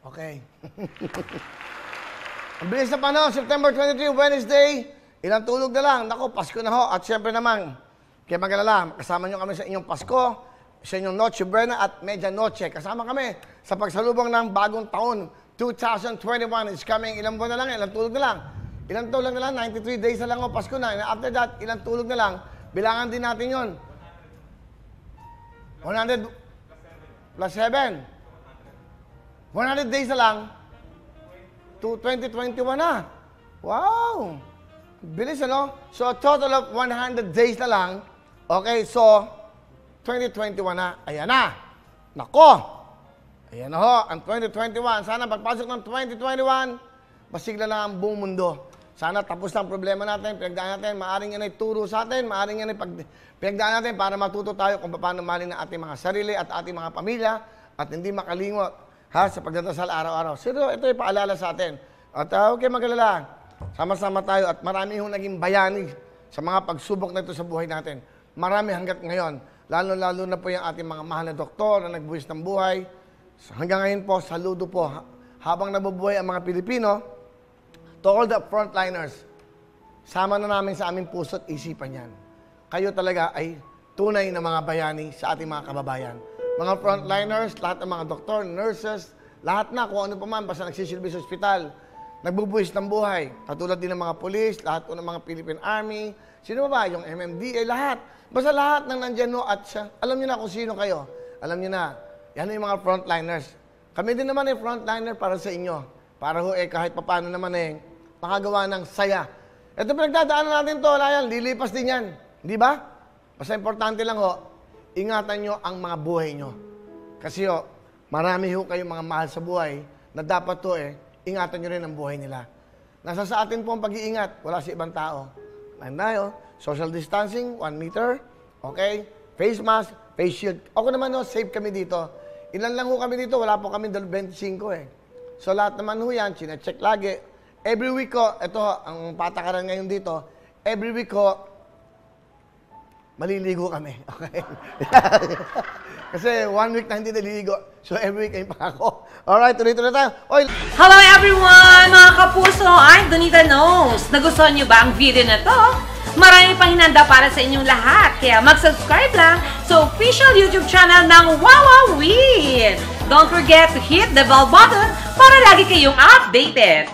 Okay. Ang bilis na panahon, September 23, Wednesday. Ilang tulog na lang. Naku, Pasko na ho. At syempre naman, kaya mag-alala, kasama nyo kami sa inyong Pasko, sa inyong Noche Buena at Medianoche. Kasama kami sa pagsalubong ng bagong taon. 2021 is coming. Ilang buwan na lang, ilang tulog na lang. Ilang tulog na lang, 93 days na lang o Pasko na. And after that, ilang tulog na lang, bilangan din natin yon. 100 plus 7. 100 days na lang, to 2021 na. Wow! Bilis, ano? So, a total of 100 days na lang. Okay, so, 2021 na. Ayan na. Nako! Ayan na ho, ang 2021. Sana pagpasok ng 2021, masigla lang ang buong mundo. Sana tapos na ang problema natin, pinagdaan natin, maaaring yan ay turo sa atin, maaaring yan ay pinagdaan natin para matuto tayo kung paano mahalin ang ating mga sarili at ating mga pamilya at hindi makalimot sa pagdadasal araw-araw. Sino, ito ay paalala sa atin. At okay, mag-alala. Sama-sama tayo at marami hong naging bayani sa mga pagsubok na ito sa buhay natin. Marami hanggat ngayon. Lalo-lalo na po yung ating mga mahal na doktor na nagbuwis ng buhay. Hanggang ngayon po, saludo po. Habang nabubuhay ang mga Pilipino, to all the frontliners, sama na namin sa aming puso at isipan yan. Kayo talaga ay tunay na mga bayani sa ating mga kababayan. Mga frontliners, lahat ng mga doktor, nurses, lahat na, kung ano pa man, basta nagsisilbi sa ospital, nagbubuhis ng buhay. Katulad din ng mga polis, lahat po ng mga Philippine Army, sino ba? Yung MMDA, lahat. Basta lahat ng nandyan no, at siya. Alam niyo na kung sino kayo. Alam niyo na, yan yung mga frontliners. Kami din naman ay frontliner para sa inyo. Para ho kahit paano naman makagawa ng saya. Ito pinagdadaanan natin to, wala yan, lilipas din yan. Di ba? Basta importante lang ho, ingatan nyo ang mga buhay nyo. Kasi marami ho kayong mga mahal sa buhay na dapat ingatan nyo rin ang buhay nila. Nasa sa atin po ang pag-iingat, wala sa ibang tao. Social distancing, 1 meter, okay? Face mask, face shield. Ako naman safe kami dito. Ilan lang ho kami dito, wala po kami 25 So lahat naman ho yan, chinecheck lagi. Every week ito ang patakaran ngayon dito, every week maliligo kami. Okay? Kasi 1 week na hindi naliligo. So, every week ay pangako. Alright, tuloy-tuloy tayo. Oy! Hello everyone! Mga kapuso, I'm Donita Knows. Nagustuhan niyo ba ang video na to? Marami pang hinanda para sa inyong lahat. Kaya mag-subscribe lang sa official YouTube channel ng Wowowin. Don't forget to hit the bell button para lagi kayong updated.